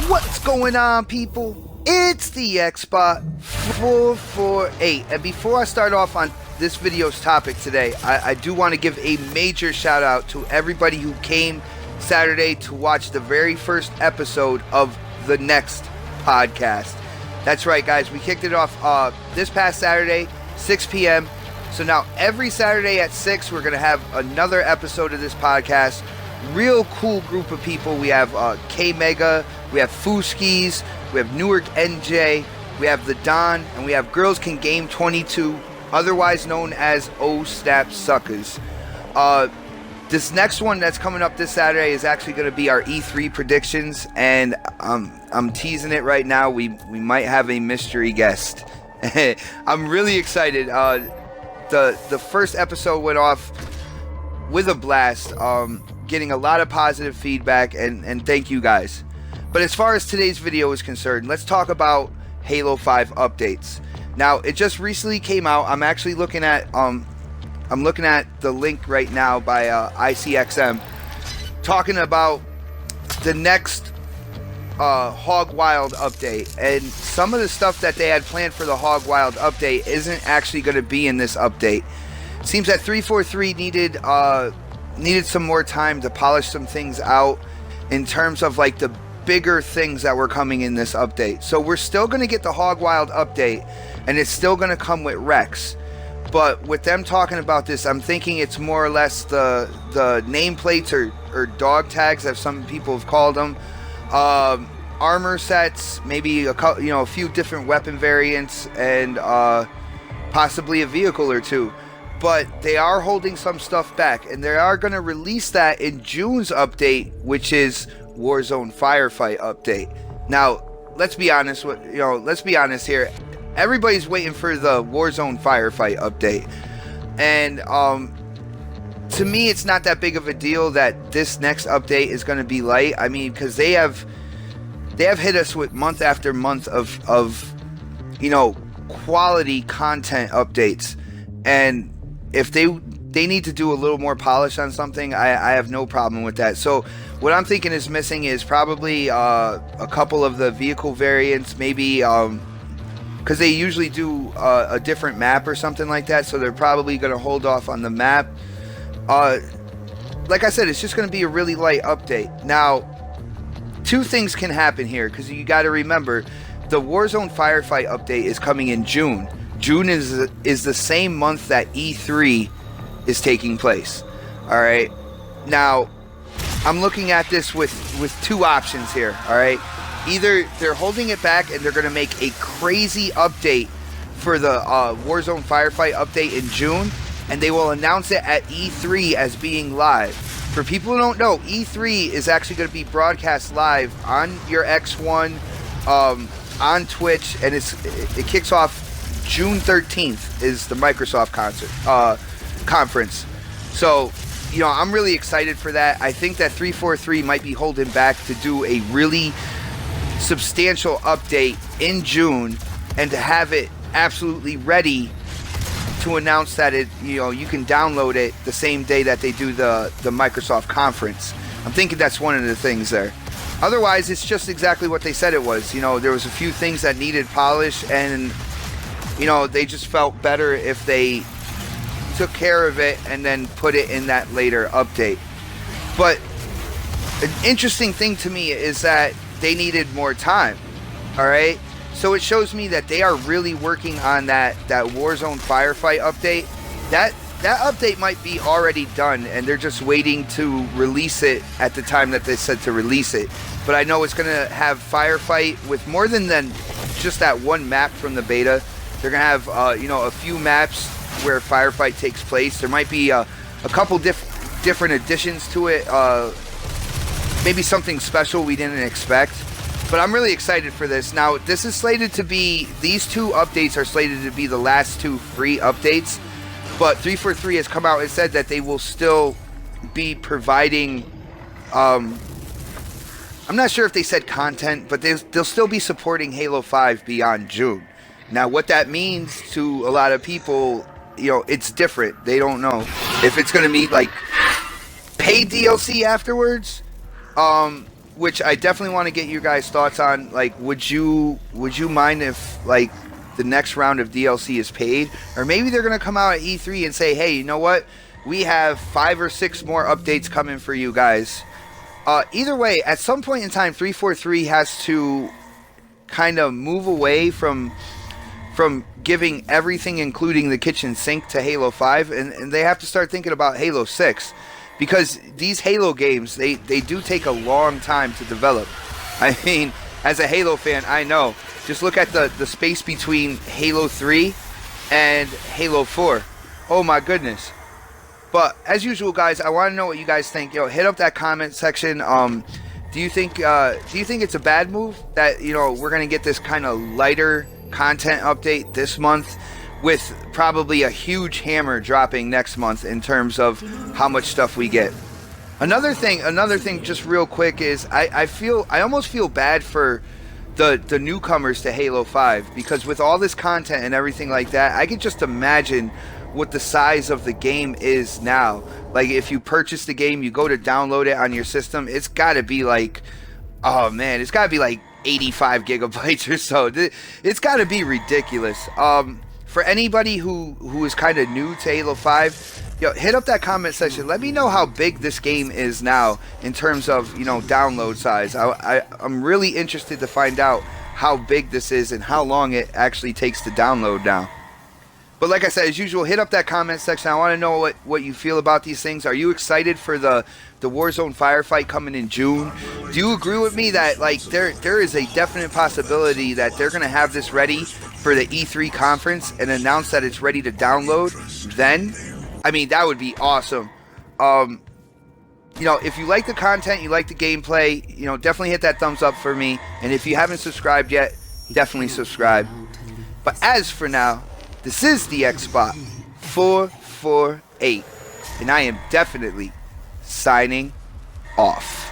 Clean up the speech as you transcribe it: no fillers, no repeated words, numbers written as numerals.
What's going on, people? It's the Xbot 448, and before I start off on this video's topic today, I do want to give a major shout out to everybody who came Saturday to watch the very first episode of the next podcast. That's right, guys, we kicked it off this past Saturday, 6 p.m. So now every Saturday at 6, we're going to have another episode of this podcast. Real cool group of people. We have K-Mega, we have Fooskis, we have Newark NJ, we have the Don, and we have Girls Can Game 22, otherwise known as O-Snap Suckers. This next one that's coming up this Saturday is actually going to be our E3 predictions, and I'm teasing it right now. We might have a mystery guest. I'm really excited. The first episode went off with a blast, getting a lot of positive feedback, and thank you guys. But as far as today's video is concerned, let's talk about Halo 5 updates. Now, it just recently came out. I'm actually looking at the link right now by ICXM, talking about the next Hog Wild update, and some of the stuff that they had planned for the Hog Wild update isn't actually going to be in this update. It seems that 343 needed some more time to polish some things out in terms of like the bigger things that were coming in this update. So we're still going to get the Hog Wild update, and it's still going to come with Rex. But with them talking about this, I'm thinking it's more or less the nameplates or dog tags, as some people have called them, armor sets, maybe a few different weapon variants, and possibly a vehicle or two. But they are holding some stuff back, and they are going to release that in June's update, which is Warzone Firefight update. Now, let's be honest here. Everybody's waiting for the Warzone Firefight update, and to me, it's not that big of a deal that this next update is going to be light. I mean, because they have hit us with month after month of quality content updates, and if they need to do a little more polish on something, I have no problem with that. So what I'm thinking is missing is probably a couple of the vehicle variants, maybe because they usually do a different map or something like that, so they're probably going to hold off on the map. Like I said, it's just going to be a really light update. Now, two things can happen here, because you got to remember, the Warzone Firefight update is coming in June. June is the same month that E3 is taking place. All right. Now, I'm looking at this with two options here. All right. Either they're holding it back and they're going to make a crazy update for the Warzone Firefight update in June, and they will announce it at E3 as being live. For people who don't know, E3 is actually going to be broadcast live on your X1, on Twitch, and it kicks off June 13th is the Microsoft conference. So, I'm really excited for that. I think that 343 might be holding back to do a really substantial update in June, and to have it absolutely ready to announce that you can download it the same day that they do the Microsoft conference. I'm thinking that's one of the things there. Otherwise, it's just exactly what they said it was. There was a few things that needed polish, and they just felt better if they took care of it and then put it in that later update. But an interesting thing to me is that they needed more time. All right. So it shows me that they are really working on that Warzone Firefight update. That update might be already done, and they're just waiting to release it at the time that they said to release it. But I know it's going to have Firefight with more than just that one map from the beta. They're going to have a few maps where Firefight takes place. There might be a couple different additions to it. Maybe something special we didn't expect. But I'm really excited for this. Now, these two updates are slated to be the last two free updates. But 343 has come out and said that they will still be providing I'm not sure if they said content, but they'll still be supporting Halo 5 beyond June. Now, what that means to a lot of people, it's different. They don't know if it's going to be like paid DLC afterwards, which I definitely want to get you guys' thoughts on. Like, would you mind if like the next round of DLC is paid, or maybe they're going to come out at E3 and say, hey, you know what? We have 5 or 6 more updates coming for you guys. Either way, at some point in time, 343 has to kind of move away from giving everything, including the kitchen sink, to Halo 5, and they have to start thinking about Halo 6, because these Halo games, they do take a long time to develop. I mean, as a Halo fan, I know. Just look at the space between Halo 3 and Halo 4. Oh my goodness. But as usual, guys, I want to know what you guys think. Hit up that comment section. Do you think it's a bad move that we're gonna get this kind of lighter content update this month, with probably a huge hammer dropping next month in terms of how much stuff we get? Another thing, just real quick, is I almost feel bad for the newcomers to Halo 5, because with all this content and everything like that, I could just imagine what the size of the game is now. Like, if you purchase the game, you go to download it on your system, it's got to be like, oh man, it's got to be like 85 gigabytes or so. It's got to be ridiculous. For anybody who is kind of new to Halo 5, hit up that comment section. Let me know how big this game is now in terms of download size. I'm really interested to find out how big this is and how long it actually takes to download now. But like I said, as usual, hit up that comment section. I want to know what you feel about these things. Are you excited for the Warzone firefight coming in June? Do you agree with me that like there is a definite possibility that they're going to have this ready for the E3 conference and announce that it's ready to download then? I mean, that would be awesome. If you like the content, you like the gameplay, definitely hit that thumbs up for me. And if you haven't subscribed yet, definitely subscribe. But as for now, this is the Xbot 448, and I am definitely signing off.